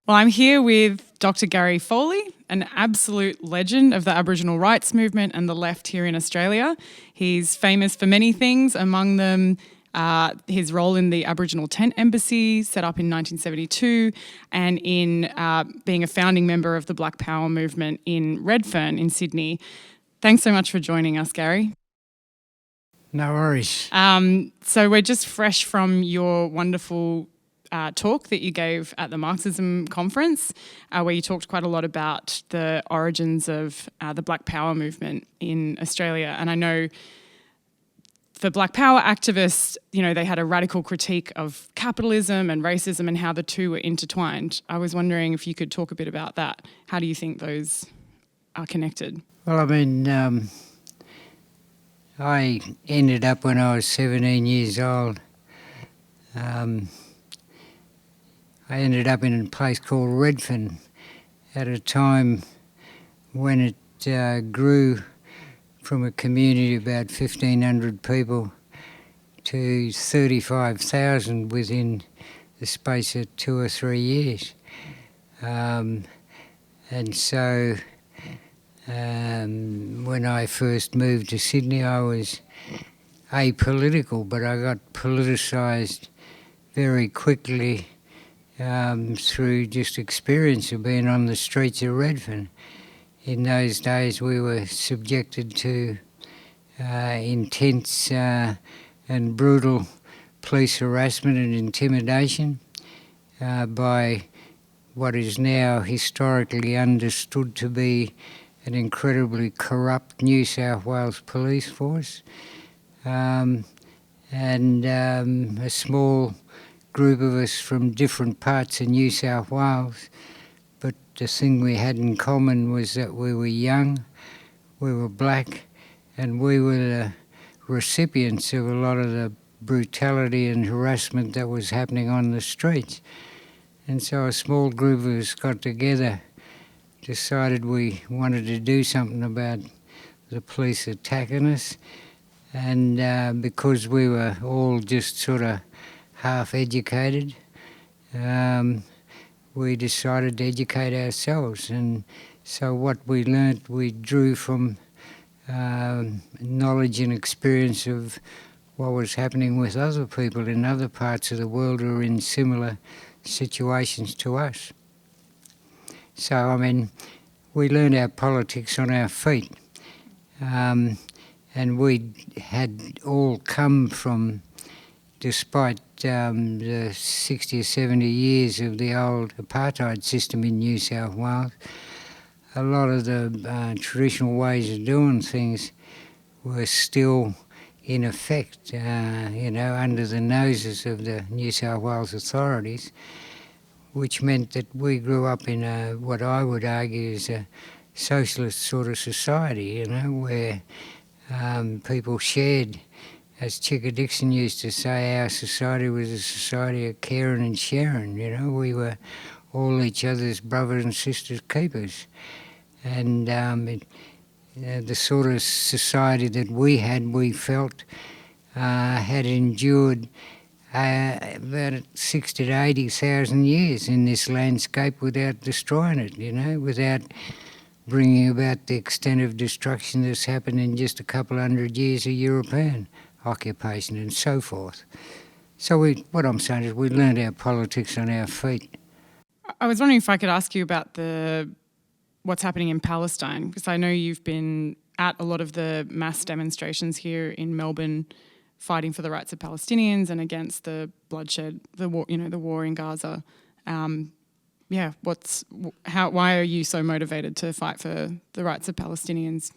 Well, I'm here with Dr Gary Foley, an absolute legend of the Aboriginal rights movement and the left here in Australia. He's famous for many things, among them his role in the Aboriginal Tent Embassy, set up in 1972, and in being a founding member of the Black Power movement in Redfern in Sydney. Thanks so much for joining us, Gary. No worries. So we're just fresh from your wonderful talk that you gave at the Marxism Conference, where you talked quite a lot about the origins of the Black Power movement in Australia. And I know for Black Power activists, you know, they had a radical critique of capitalism and racism and how the two were intertwined. I was wondering if you could talk a bit about that. How do you think those are connected? Well, I mean, I ended up when I was 17 years old. I ended up in a place called Redfern at a time when it grew from a community of about 1,500 people to 35,000 within the space of 2 or 3 years. And so when I first moved to Sydney, I was apolitical, but I got politicised very quickly through just experience of being on the streets of Redfern. In those days we were subjected to intense and brutal police harassment and intimidation by what is now historically understood to be an incredibly corrupt New South Wales police force, and a small group of us from different parts of New South Wales. But the thing we had in common was that we were young, we were black, and we were the recipients of a lot of the brutality and harassment that was happening on the streets. And so a small group of us got together, decided we wanted to do something about the police attacking us, and because we were all just sort of half-educated, we decided to educate ourselves. And so what we learnt, we drew from knowledge and experience of what was happening with other people in other parts of the world who were in similar situations to us. So, I mean, we learned our politics on our feet. And we had all come from, despite the 60 or 70 years of the old apartheid system in New South Wales, a lot of the traditional ways of doing things were still in effect, under the noses of the New South Wales authorities, which meant that we grew up in what I would argue is a socialist sort of society, where people shared. As Chicka Dixon used to say, our society was a society of caring and sharing. We were all each other's brothers and sisters keepers. And the sort of society that we had, we felt, had endured about 60 to 80,000 years in this landscape without destroying it, without bringing about the extent of destruction that's happened in just a couple hundred years of European occupation and so forth. So what I'm saying is we learned our politics on our feet. I was wondering if I could ask you about what's happening in Palestine, because I know you've been at a lot of the mass demonstrations here in Melbourne, fighting for the rights of Palestinians and against the bloodshed, the war in Gaza. Why are you so motivated to fight for the rights of Palestinians?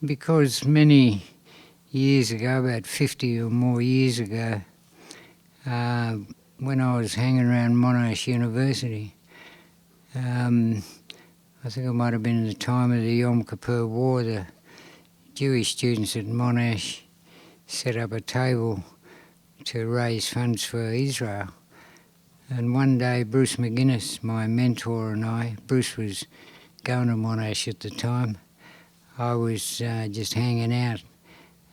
Because many years ago, about 50 or more years ago, when I was hanging around Monash University, I think it might have been at the time of the Yom Kippur War, the Jewish students at Monash set up a table to raise funds for Israel. And one day Bruce McGuinness, my mentor, and I, Bruce was going to Monash at the time, I was just hanging out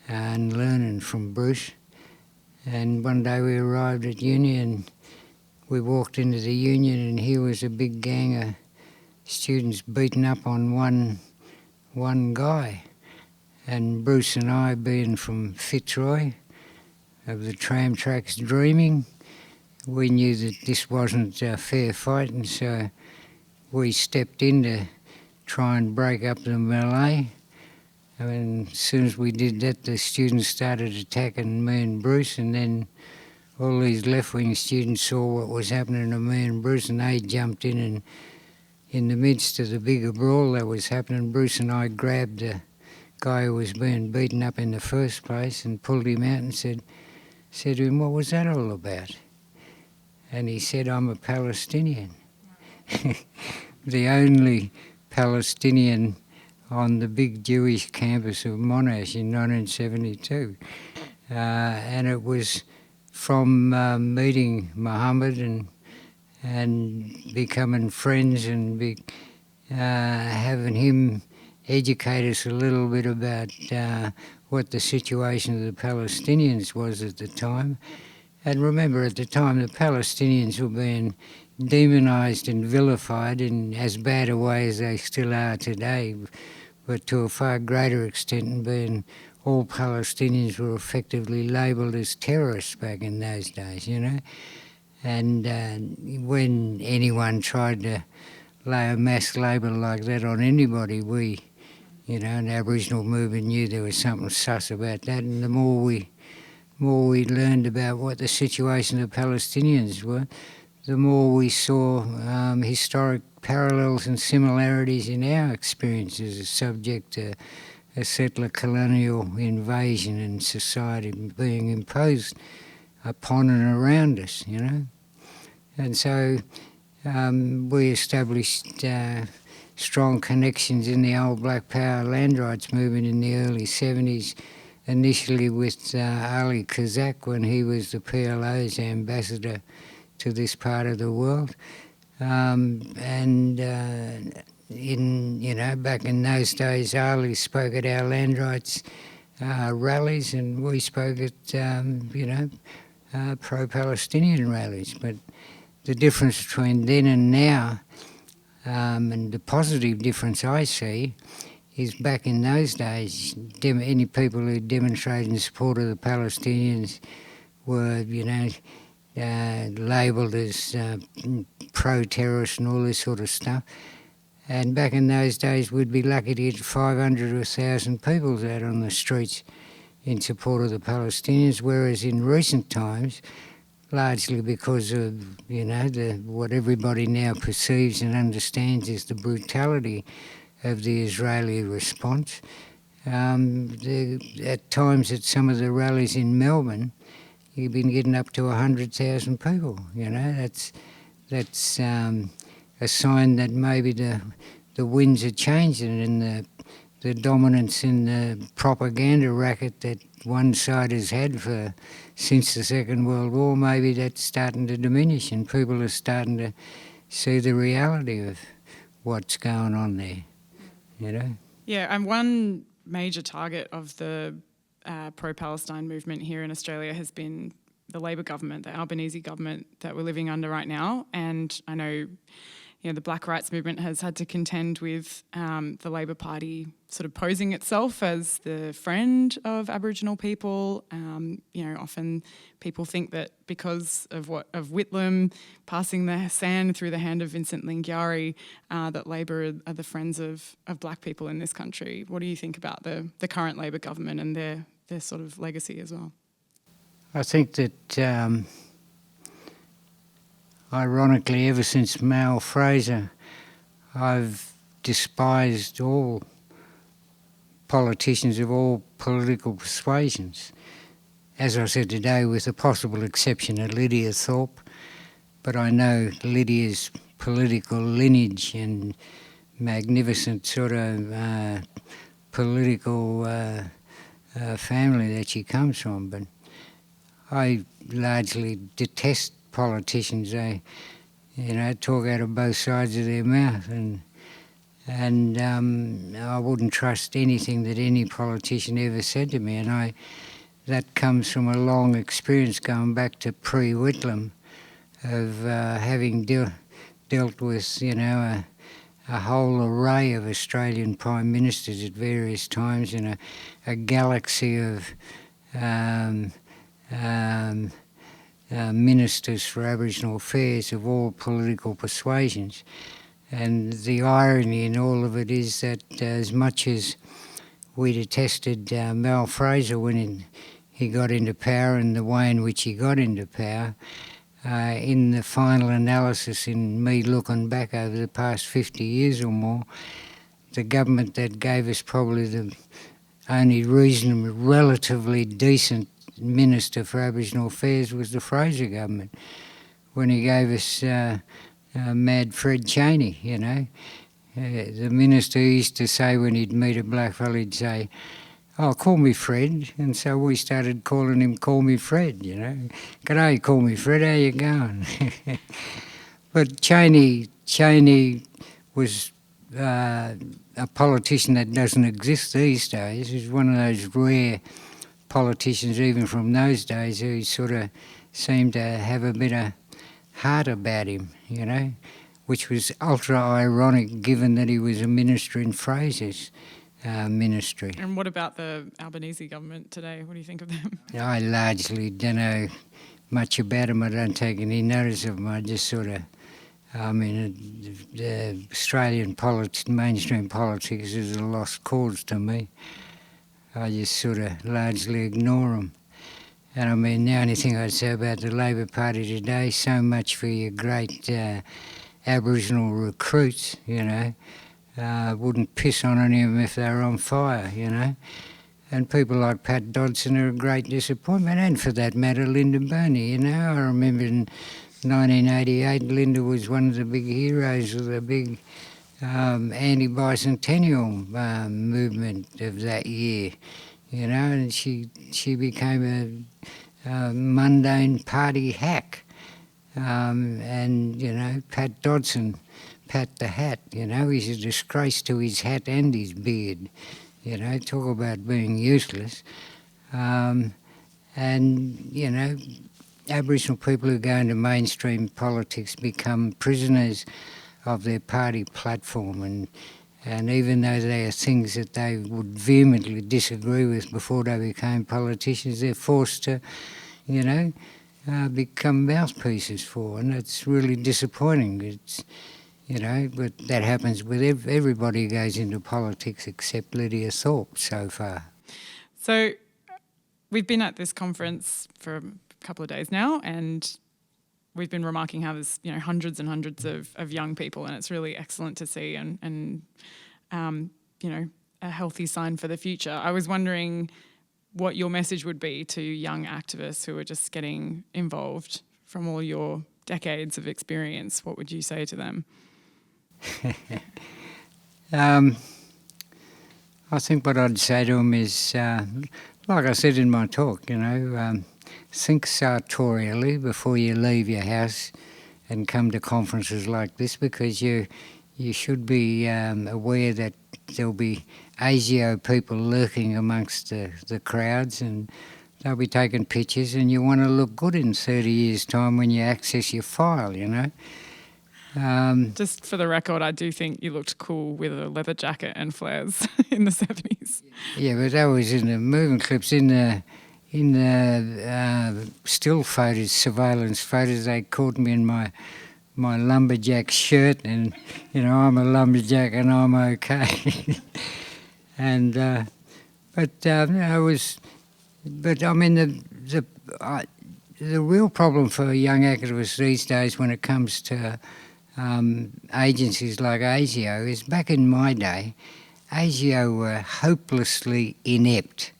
and learning from Bruce. And one day we arrived at uni and we walked into the union and here was a big gang of students beating up on one guy. And Bruce and I, being from Fitzroy, of the tram tracks dreaming, we knew that this wasn't a fair fight, and so we stepped in to try and break up the melee. And as soon as we did that, the students started attacking me and Bruce, and then all these left-wing students saw what was happening to me and Bruce, and they jumped in, and in the midst of the bigger brawl that was happening, Bruce and I grabbed the guy who was being beaten up in the first place and pulled him out and said to him, "What was that all about?" And he said, "I'm a Palestinian." The only Palestinian on the big Jewish campus of Monash in 1972. And it was from meeting Muhammad and becoming friends and having him educate us a little bit about what the situation of the Palestinians was at the time. And remember, at the time, the Palestinians were being demonised and vilified in as bad a way as they still are today, but to a far greater extent, in being all Palestinians were effectively labelled as terrorists back in those days, you know. And when anyone tried to lay a mass label like that on anybody, we, you know, and the Aboriginal movement knew there was something sus about that. And the more we learned about what the situation of the Palestinians were, the more we saw historic parallels and similarities in our experiences as subject to a settler colonial invasion and society being imposed upon and around us, you know. And so we established strong connections in the old Black Power land rights movement in the early 70s, initially with Ali Kazak when he was the PLO's ambassador to this part of the world. Back in those days, Ali spoke at our land rights rallies, and we spoke at, pro-Palestinian rallies. But the difference between then and now, and the positive difference I see, is back in those days, any people who demonstrated in support of the Palestinians were, labelled as pro-terrorist and all this sort of stuff. And back in those days, we'd be lucky to get 500 or 1,000 people out on the streets in support of the Palestinians, whereas in recent times, largely because of, what everybody now perceives and understands is the brutality of the Israeli response. At times at some of the rallies in Melbourne, you've been getting up to 100,000 people. That's a sign that maybe the winds are changing, and the dominance in the propaganda racket that one side has had since the Second World War, maybe that's starting to diminish, and people are starting to see the reality of what's going on there. Yeah, and one major target of the pro-Palestine movement here in Australia has been the Labor government, the Albanese government that we're living under right now. And I know, the Black Rights Movement has had to contend with the Labor Party sort of posing itself as the friend of Aboriginal people. Often people think that because of Whitlam passing the sand through the hand of Vincent Lingiari, that Labor are the friends of black people in this country. What do you think about the current Labor government and their sort of legacy as well? I think that ironically, ever since Mal Fraser, I've despised all politicians of all political persuasions. As I said today, with the possible exception of Lydia Thorpe, but I know Lydia's political lineage and magnificent sort of political family that she comes from. But I largely detest politicians. They, talk out of both sides of their mouth, and I wouldn't trust anything that any politician ever said to me. And that comes from a long experience going back to pre-Whitlam of having dealt with, a whole array of Australian Prime Ministers at various times in a galaxy of ministers for Aboriginal affairs of all political persuasions. And the irony in all of it is that as much as we detested Mal Fraser when he got into power and the way in which he got into power, in the final analysis, in me looking back over the past 50 years or more, the government that gave us probably the only reasonably relatively decent Minister for Aboriginal Affairs was the Fraser government, when he gave us Mad Fred Chaney, the minister used to say when he'd meet a blackfellow, he'd say, "Oh, call me Fred," and so we started calling him "Call me Fred," "G'day, call me Fred, how you going?" But Chaney was a politician that doesn't exist these days. He's one of those rare politicians, even from those days, who sort of seemed to have a bit of heart about him, which was ultra-ironic given that he was a minister in Fraser's ministry. And what about the Albanese government today? What do you think of them? I largely don't know much about them. I don't take any notice of them. I just sort of, the Australian mainstream politics is a lost cause to me. I just sort of largely ignore them. And the only thing I'd say about the Labor Party today, so much for your great Aboriginal recruits, wouldn't piss on any of them if they were on fire, And people like Pat Dodson are a great disappointment, and for that matter, Linda Burney, I remember in 1988, Linda was one of the big heroes of the big anti-bicentennial movement of that year, and she became a mundane party hack. Pat Dodson, Pat the Hat, he's a disgrace to his hat and his beard, talk about being useless. Aboriginal people who go into mainstream politics become prisoners of their party platform, and even though they are things that they would vehemently disagree with before they became politicians, they're forced to, become mouthpieces for, and it's really disappointing. It's, but that happens with everybody who goes into politics except Lydia Thorpe so far. So we've been at this conference for a couple of days now, and we've been remarking how there's hundreds and hundreds of young people, and it's really excellent to see and a healthy sign for the future. I was wondering what your message would be to young activists who are just getting involved from all your decades of experience. What would you say to them? I think what I'd say to them is, like I said in my talk, think sartorially before you leave your house and come to conferences like this, because you should be aware that there'll be ASIO people lurking amongst the crowds, and they'll be taking pictures, and you want to look good in 30 years' time when you access your file, Just for the record, I do think you looked cool with a leather jacket and flares in the 70s. Yeah, but that was in the moving clips. In the still photos, surveillance photos, they caught me in my lumberjack shirt, and I'm a lumberjack and I'm okay. And the real problem for young activists these days when it comes to agencies like ASIO is, back in my day, ASIO were hopelessly inept.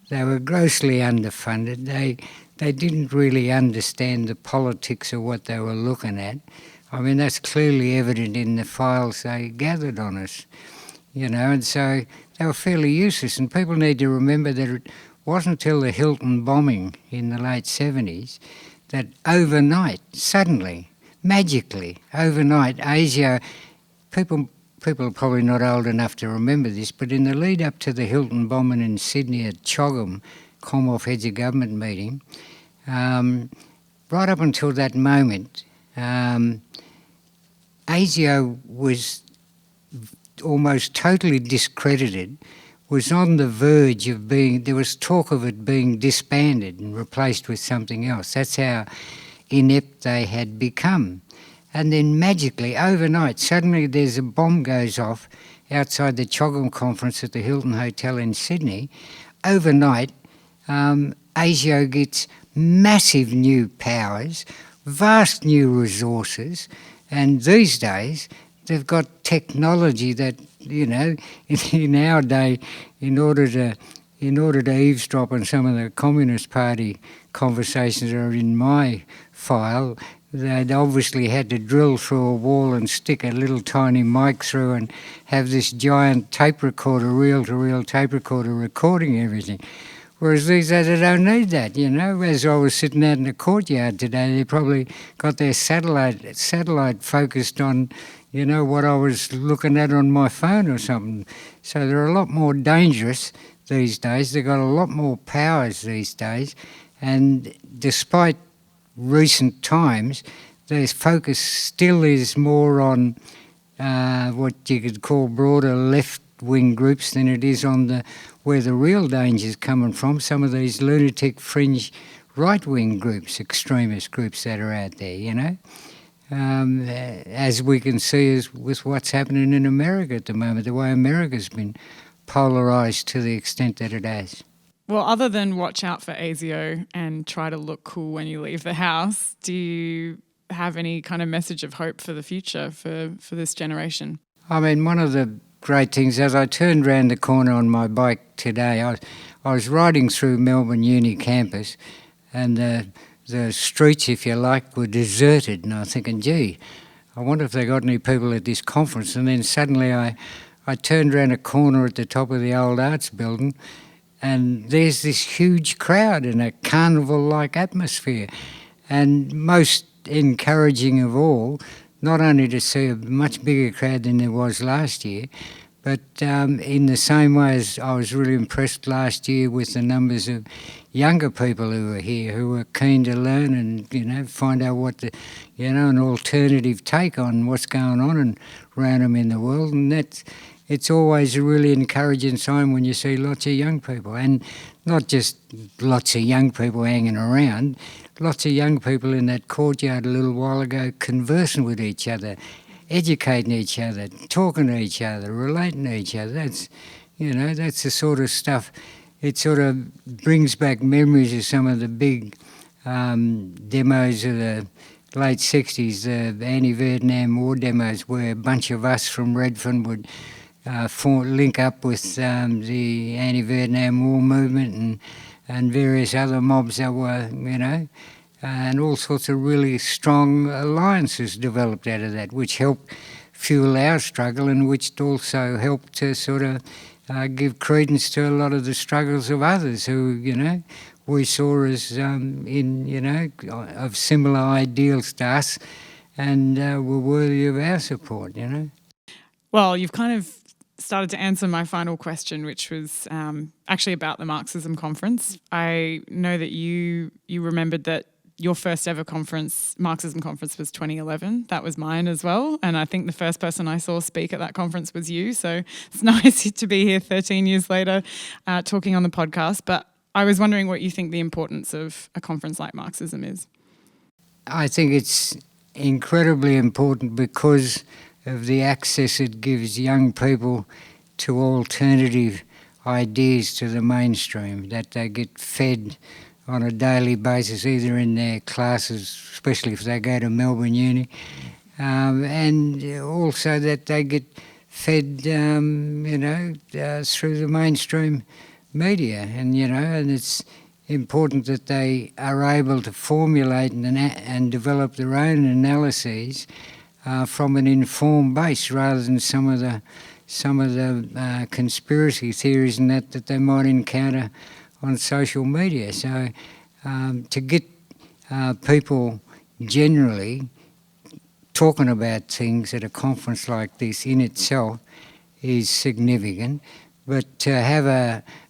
They were grossly underfunded. They didn't really understand the politics of what they were looking at. That's clearly evident in the files they gathered on us, and so they were fairly useless. And people need to remember that it wasn't until the Hilton bombing in the late 70s that overnight, suddenly, magically, overnight, ASIO, people are probably not old enough to remember this, but in the lead up to the Hilton bombing in Sydney at Choggum, Commonwealth Heads of Government meeting, right up until that moment, ASIO was almost totally discredited, was on the verge of being, there was talk of it being disbanded and replaced with something else. That's how inept they had become. And then magically, overnight, suddenly there's a bomb goes off outside the CHOGM conference at the Hilton Hotel in Sydney. Overnight, ASIO gets massive new powers, vast new resources, and these days they've got technology that, you know, in our day, in order to eavesdrop on some of the Communist Party conversations that are in my file, they'd obviously had to drill through a wall and stick a little tiny mic through and have this giant tape recorder, reel-to-reel tape recorder recording everything. Whereas these days they don't need that, you know. As I was sitting out in the courtyard today, they probably got their satellite focused on, you know, what I was looking at on my phone or something. So they're a lot more dangerous these days. They've got a lot more powers these days. And despite recent times, their focus still is more on what you could call broader left-wing groups than it is on where the real danger is coming from, some of these lunatic fringe right-wing groups, extremist groups that are out there, you know. As we can see with what's happening in America at the moment, the way America's been polarised to the extent that it has. Well, other than watch out for ASIO and try to look cool when you leave the house, do you have any kind of message of hope for the future for this generation? I mean, one of the great things, as I turned round the corner on my bike today, I was riding through Melbourne Uni campus, and the streets, if you like, were deserted, and I was thinking, gee, I wonder if they got any people at this conference. And then suddenly I turned around a corner at the top of the old arts building, and there's this huge crowd in a carnival-like atmosphere. And most encouraging of all, not only to see a much bigger crowd than there was last year, but in the same way as I was really impressed last year with the numbers of younger people who were here, who were keen to learn and, you know, find out what an alternative take on what's going on around them in the world. And it's always a really encouraging sign when you see lots of young people, and not just lots of young people hanging around, lots of young people in that courtyard a little while ago conversing with each other, educating each other, talking to each other, relating to each other. That's the sort of stuff. It sort of brings back memories of some of the big demos of the late 60s, the anti-Vietnam War demos, where a bunch of us from Redfern would link up with the anti-Vietnam War movement and various other mobs that were, you know, and all sorts of really strong alliances developed out of that, which helped fuel our struggle and which also helped to sort of give credence to a lot of the struggles of others who, you know, we saw as of similar ideals to us and were worthy of our support, you know. Well, you've kind of started to answer my final question, which was actually about the Marxism Conference. I know that you remembered that your first ever conference, Marxism Conference, was 2011. That was mine as well. And I think the first person I saw speak at that conference was you. So it's nice to be here 13 years later talking on the podcast. But I was wondering what you think the importance of a conference like Marxism is. I think it's incredibly important because of the access it gives young people to alternative ideas to the mainstream, that they get fed on a daily basis, either in their classes, especially if they go to Melbourne Uni, and also that they get fed, through the mainstream media. And it's important that they are able to formulate and develop their own analyses from an informed base, rather than some of the conspiracy theories and that they might encounter on social media. So to get people generally talking about things at a conference like this in itself is significant, but to have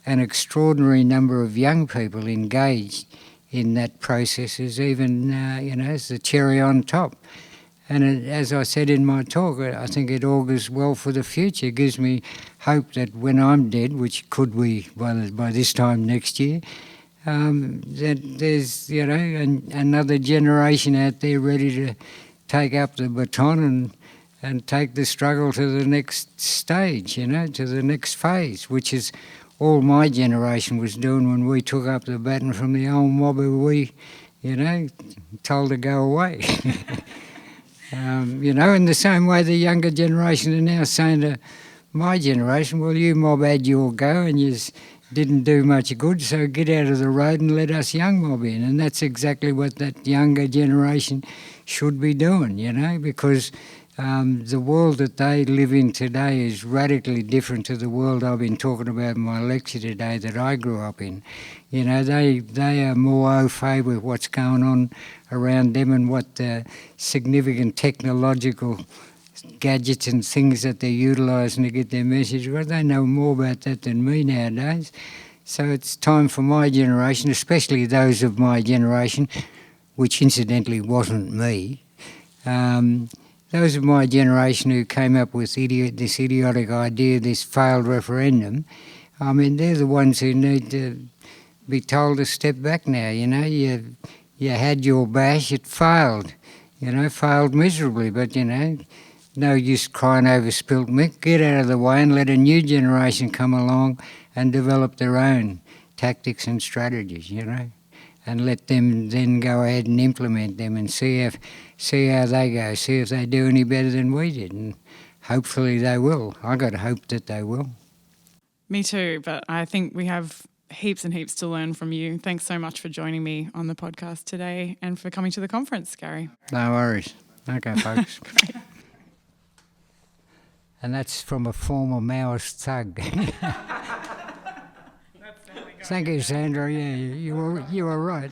an extraordinary number of young people engaged in that process is even, is the cherry on top. And as I said in my talk, I think it augurs well for the future. It gives me hope that when I'm dead, which could be by this time next year, that there's, another generation out there ready to take up the baton and take the struggle to the next stage, to the next phase, which is all my generation was doing when we took up the baton from the old mob who we, told to go away. In the same way the younger generation are now saying to my generation, well, you mob had your go and you didn't do much good, so get out of the road and let us young mob in. And that's exactly what that younger generation should be doing, because the world that they live in today is radically different to the world I've been talking about in my lecture today that I grew up in. They are more au fait with what's going on around them and what the significant technological gadgets and things that they're utilising to get their message. Well, they know more about that than me nowadays. So it's time for my generation, especially those of my generation, which incidentally wasn't me, those of my generation who came up with this idiotic idea, this failed referendum, they're the ones who need to be told to step back now. You had your bash, it failed, failed miserably, but, no use crying over spilt milk. Get out of the way and let a new generation come along and develop their own tactics and strategies, and let them then go ahead and implement them and see how they go, see if they do any better than we did, and hopefully they will. I got hope that they will. Me too, but I think we have heaps and heaps to learn from you. Thanks so much for joining me on the podcast today and for coming to the conference, Gary. No worries. Okay, folks. Great. And that's from a former Maoist thug. Thank you, Sandra. Yeah, you were right.